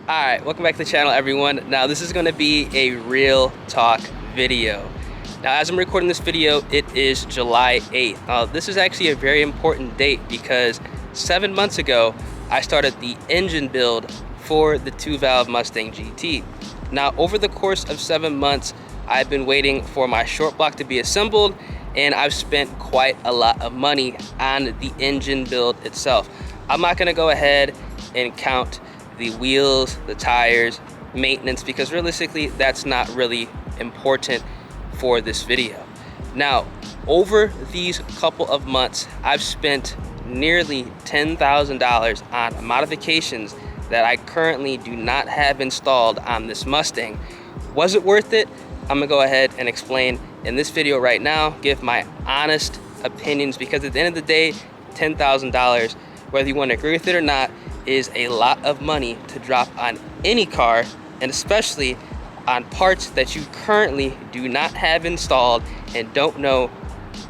Alright, welcome back to the channel, everyone. Now this is going to be a real talk video. Now as I'm recording this video, it is July 8th. Now this is actually a very important date because 7 months ago I started the engine build for the 2-valve Mustang GT. Now over the course of 7 months I've been waiting for my short block to be assembled, and I've spent quite a lot of money on the engine build itself. I'm not going to go ahead and count the wheels, the tires, maintenance, because realistically that's not really important for this video. Now over these couple of months I've spent nearly $10,000 on modifications that I currently do not have installed on this Mustang. Was it worth it? I'm gonna go ahead and explain in this video right now, give my honest opinions, because at the end of the day, $10,000, whether you want to agree with it or not, is a lot of money to drop on any car, and especially on parts that you currently do not have installed and don't know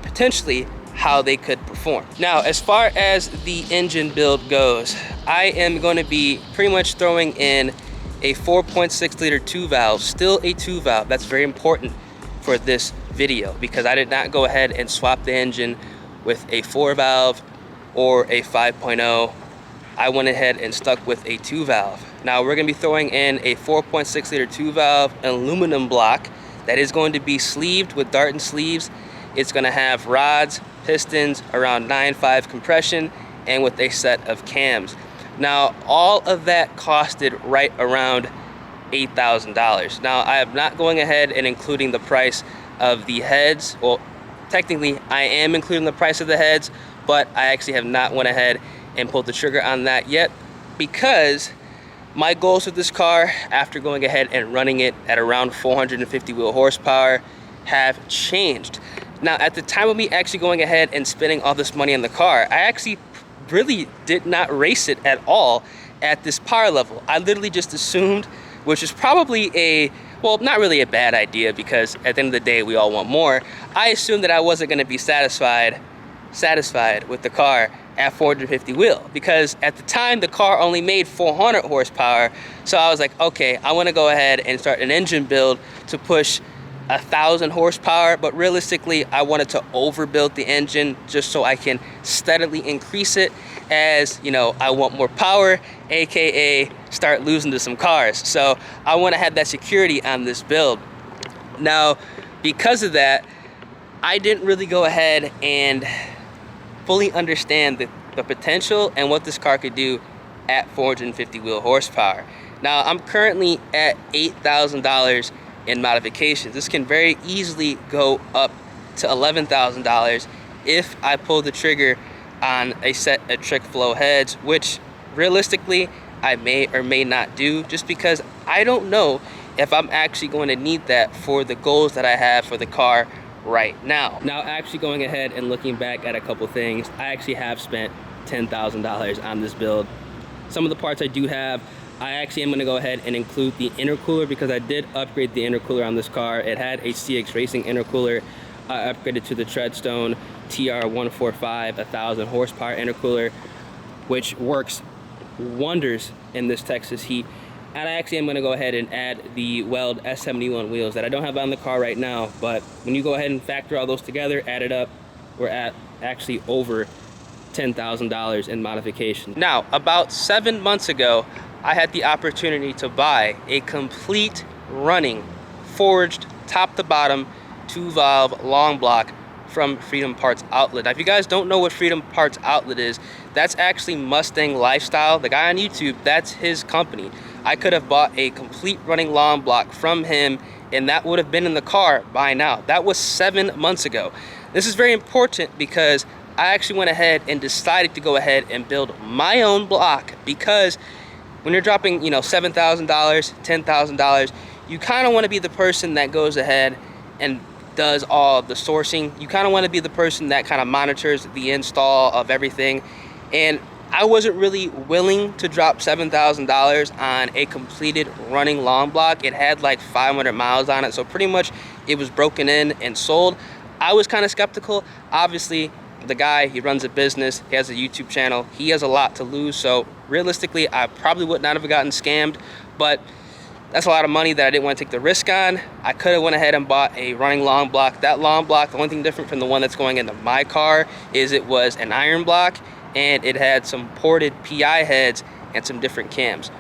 potentially how they could perform. Now, as far as the engine build goes, I am going to be pretty much throwing in a 4.6 liter 2-valve, still a 2-valve. That's very important for this video because I did not go ahead and swap the engine with a 4-valve or a 5.0. I went ahead and stuck with a 2-valve. Now we're going to be throwing in a 4.6 liter 2-valve aluminum block that is going to be sleeved with Darton sleeves. It's going to have rods, pistons, around 9.5 compression, and with a set of cams. Now all of that costed right around $8,000. Now I am not going ahead and including the price of the heads. Well, technically I am including the price of the heads, but I actually have not went ahead and pulled the trigger on that yet because my goals with this car, after going ahead and running it at around 450 wheel horsepower, have changed. Now at the time of me actually going ahead and spending all this money on the car, I actually really did not race it at all at this power level. I literally just assumed, which is probably a, well, not really a bad idea because at the end of the day we all want more. I assumed that I wasn't going to be satisfied with the car at 450 wheel because at the time the car only made 400 horsepower. So I was like, okay, I want to go ahead and start an engine build to push 1,000 horsepower, but realistically I wanted to overbuild the engine just so I can steadily increase it as, you know, I want more power, aka start losing to some cars. So I want to have that security on this build. Now because of that, I didn't really go ahead and fully understand the potential and what this car could do at 450 wheel horsepower. Now I'm currently at $8,000 in modifications. This can very easily go up to $11,000 if I pull the trigger on a set of trick flow heads, which realistically I may or may not do, just because I don't know if I'm actually going to need that for the goals that I have for the car right now. Now actually going ahead and looking back at a couple things, I actually have spent $10,000 on this build. Some of the parts I do have, I actually am going to go ahead and include the intercooler because I did upgrade the intercooler on this car. It had a CX Racing intercooler. I upgraded to the Treadstone TR145 1,000 horsepower intercooler, which works wonders in this Texas heat. And I actually am going to go ahead and add the Weld S71 wheels that I don't have on the car right now, but when you go ahead and factor all those together, add it up, we're at actually over $10,000 in modification. Now, about 7 months ago, I had the opportunity to buy a complete running, forged, top to bottom, 2-valve long block from Freedom Parts Outlet. Now, if you guys don't know what Freedom Parts Outlet is, that's actually Mustang Lifestyle. The guy on YouTube, that's his company. I could have bought a complete running long block from him, and that would have been in the car by now. That was 7 months ago. This is very important because I actually went ahead and decided to go ahead and build my own block because when you're dropping, you know, $7,000, $10,000, you kind of want to be the person that goes ahead and does all of the sourcing. You kind of want to be the person that kind of monitors the install of everything. And I wasn't really willing to drop $7,000 on a completed running long block. It had like 500 miles on it, so pretty much it was broken in and sold. I was kind of skeptical. Obviously, the guy, he runs a business, he has a YouTube channel, he has a lot to lose. So realistically, I probably would not have gotten scammed, but that's a lot of money that I didn't want to take the risk on. I could have went ahead and bought a running long block. That long block, the only thing different from the one that's going into my car is it was an iron block and it had some ported PI heads and some different cams.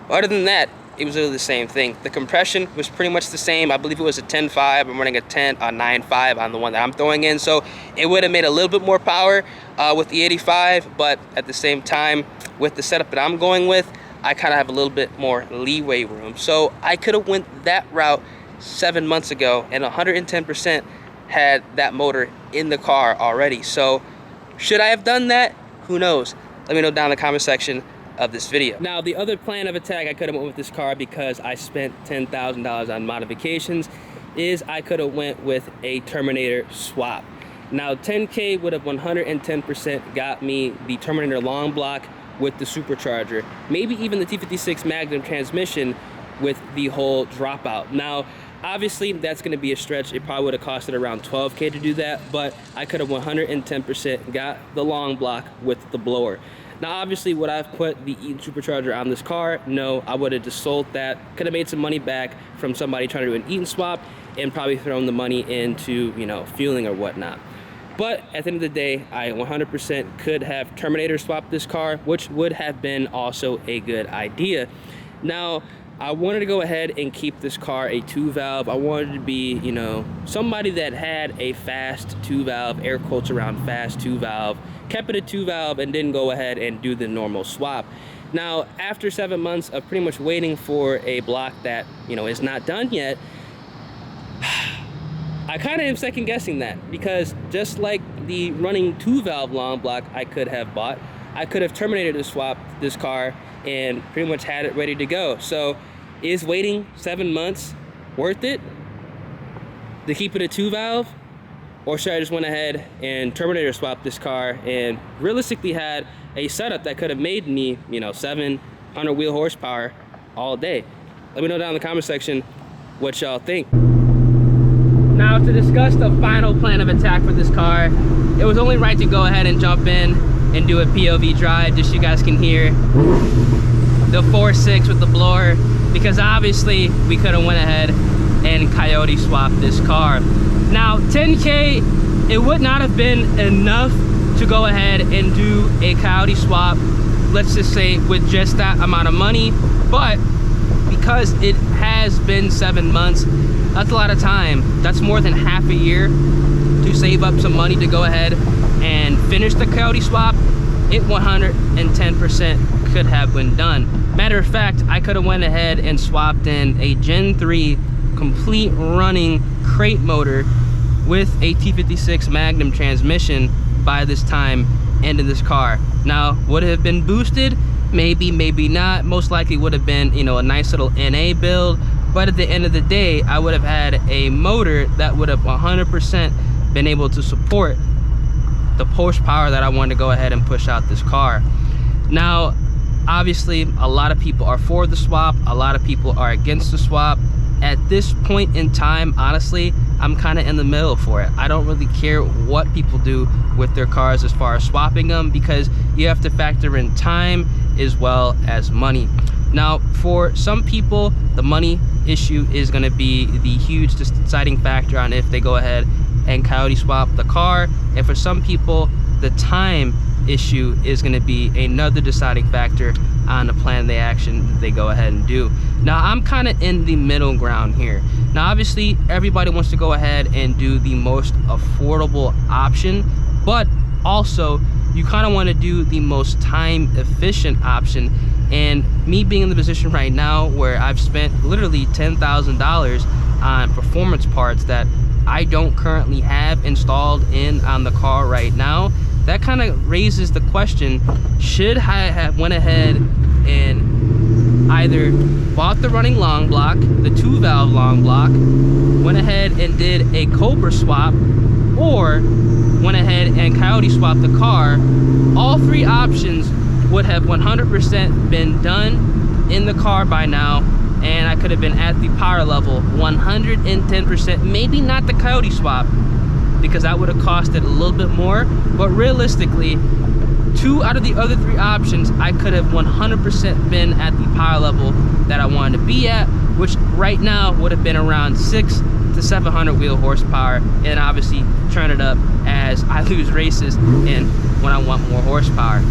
Other than that, it was really the same thing. The compression was pretty much the same. I believe it was a 10.5. I'm running a 9.5 on the one that I'm throwing in. So it would have made a little bit more power with the 85, but at the same time, with the setup that I'm going with, I kind of have a little bit more leeway room. So I could have went that route 7 months ago and 110% had that motor in the car already. So should I have done that? Who knows? Let me know down in the comment section of this video. Now, the other plan of attack I could have went with this car, because I spent $10,000 on modifications, is I could have went with a Terminator swap. Now, 10K would have 110% got me the Terminator long block with the Supercharger, maybe even the T56 Magnum transmission with the whole dropout. Now, obviously, that's going to be a stretch. It probably would have costed around 12K to do that, but I could have 110% got the long block with the blower. Now, obviously, would I have put the Eaton Supercharger on this car? No, I would have just sold that. Could have made some money back from somebody trying to do an Eaton swap and probably thrown the money into, you know, fueling or whatnot. But at the end of the day, I 100% could have Terminator swapped this car, which would have been also a good idea. Now, I wanted to go ahead and keep this car a 2-valve. I wanted to be, you know, somebody that had a fast 2-valve, air quotes around fast 2-valve, kept it a 2-valve and didn't go ahead and do the normal swap. Now, after 7 months of pretty much waiting for a block that, you know, is not done yet, I kind of am second guessing that, because just like the running 2-valve long block I could have bought, I could have Terminated to swap this car and pretty much had it ready to go. So is waiting 7 months worth it to keep it a 2-valve? Or should I just went ahead and Terminator swap this car and realistically had a setup that could have made me, you know, 700 wheel horsepower all day? Let me know down in the comment section what y'all think. Now, to discuss the final plan of attack for this car, it was only right to go ahead and jump in and do a POV drive just so you guys can hear the 4.6 with the blower, because obviously we could have went ahead and Coyote swapped this car. Now, 10K, it would not have been enough to go ahead and do a Coyote swap, let's just say with just that amount of money, but because it has been 7 months, that's a lot of time. That's more than half a year to save up some money to go ahead and finish the Coyote swap. It 110% could have been done. Matter of fact, I could have went ahead and swapped in a Gen 3 complete running crate motor with a T56 Magnum transmission by this time into this car. Now, would it have been boosted? Maybe, maybe not. Most likely would have been, you know, a nice little NA build. But at the end of the day, I would have had a motor that would have 100% been able to support the horsepower that I wanted to go ahead and push out this car. Now, obviously, a lot of people are for the swap. A lot of people are against the swap. At this point in time, honestly, I'm kind of in the middle for it. I don't really care what people do with their cars as far as swapping them, because you have to factor in time as well as money. Now, for some people, the money issue is going to be the huge deciding factor on if they go ahead and Coyote swap the car. And for some people, the time issue is going to be another deciding factor on the plan they go ahead and do. Now, I'm kind of in the middle ground here. Now, obviously, everybody wants to go ahead and do the most affordable option, but also you kind of want to do the most time efficient option. And me being in the position right now where I've spent literally $10,000 on performance parts that I don't currently have installed in on the car right now, that kind of raises the question, should I have went ahead and either bought the running long block, the 2-valve long block, went ahead and did a Cobra swap, or went ahead and Coyote swapped the car? All three options would have 100% been done in the car by now, and I could have been at the power level 110%. Maybe not the Coyote swap, because that would have costed a little bit more. But realistically, 2 out of the other 3 options, I could have 100% been at the power level that I wanted to be at, which right now would have been around 600 to 700 wheel horsepower, and obviously turn it up as I lose races and when I want more horsepower.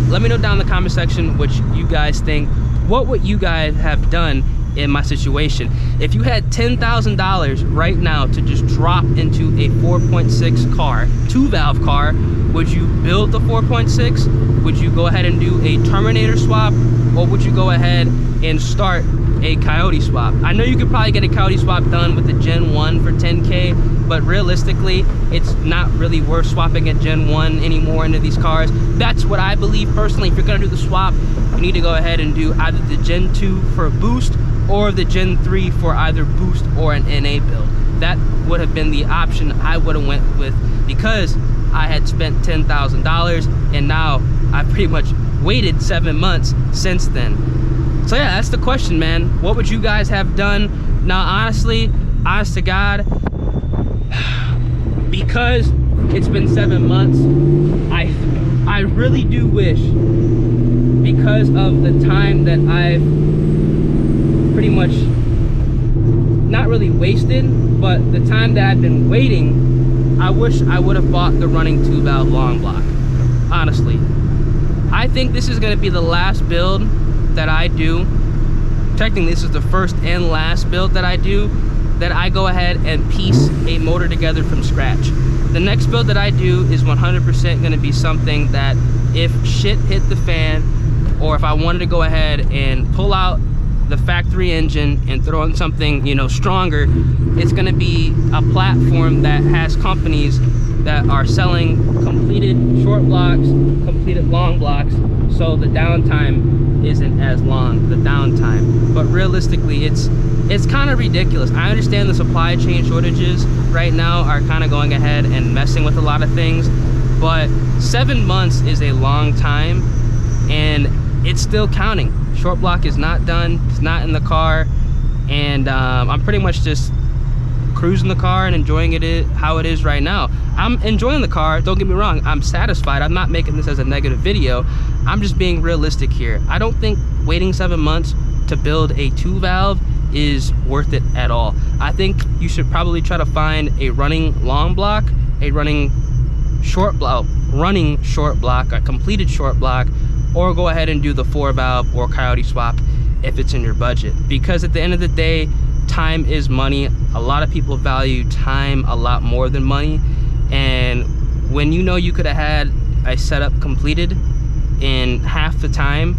Let me know down in the comment section what you guys think. What would you guys have done in my situation? If you had $10,000 right now to just drop into a 4.6 car, 2-valve car, would you build the 4.6? Would you go ahead and do a Terminator swap, or would you go ahead and start a Coyote swap? I know you could probably get a Coyote swap done with the Gen 1 for 10K, but realistically, it's not really worth swapping a Gen 1 anymore into these cars. That's what I believe personally. If you're gonna do the swap, you need to go ahead and do either the Gen 2 for a boost or the Gen 3 for either boost or an NA build. That would have been the option I would have went with, because I had spent $10,000 and now I've pretty much waited 7 months since then. So yeah, that's the question, man. What would you guys have done? Now, honestly, honest to God, because it's been 7 months, I really do wish, because of the time that I've pretty much not really wasted, but the time that I've been waiting, I wish I would have bought the running 2-valve long block. Honestly, I think this is going to be the last build that I do. Technically, this is the first and last build that I do that I go ahead and piece a motor together from scratch. The next build that I do is 100% going to be something that if shit hit the fan, or if I wanted to go ahead and pull out the factory engine and throw in something, you know, stronger, it's going to be a platform that has companies that are selling completed short blocks, completed long blocks, so the downtime isn't as long, the downtime. But realistically, it's kind of ridiculous. I understand the supply chain shortages right now are kind of going ahead and messing with a lot of things, but 7 months is a long time, and it's still counting. Short block is not done, it's not in the car, and I'm pretty much just cruising the car and enjoying it how it is right now. I'm enjoying the car, don't get me wrong, I'm satisfied. I'm not making this as a negative video, I'm just being realistic here. I don't think waiting 7 months to build a 2-valve is worth it at all. I think you should probably try to find a running long block, a running short block, a completed short block, or go ahead and do the 4-valve or Coyote swap if it's in your budget. Because at the end of the day, time is money. A lot of people value time a lot more than money, and when you know you could have had a setup completed in half the time,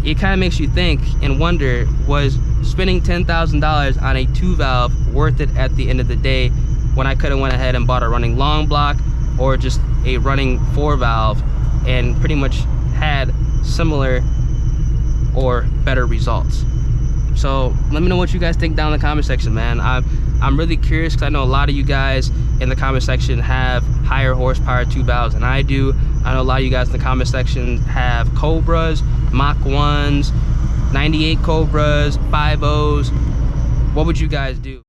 it kind of makes you think and wonder, was spending $10,000 on a 2-valve worth it at the end of the day, when I could have went ahead and bought a running long block or just a running 4-valve and pretty much had similar or better results. So let me know what you guys think down in the comment section, man. I'm really curious, because I know a lot of you guys in the comment section have higher horsepower 2-valves than I do. I know a lot of you guys in the comment section have Cobras, Mach 1s, 98 Cobras, 5.0s. What would you guys do?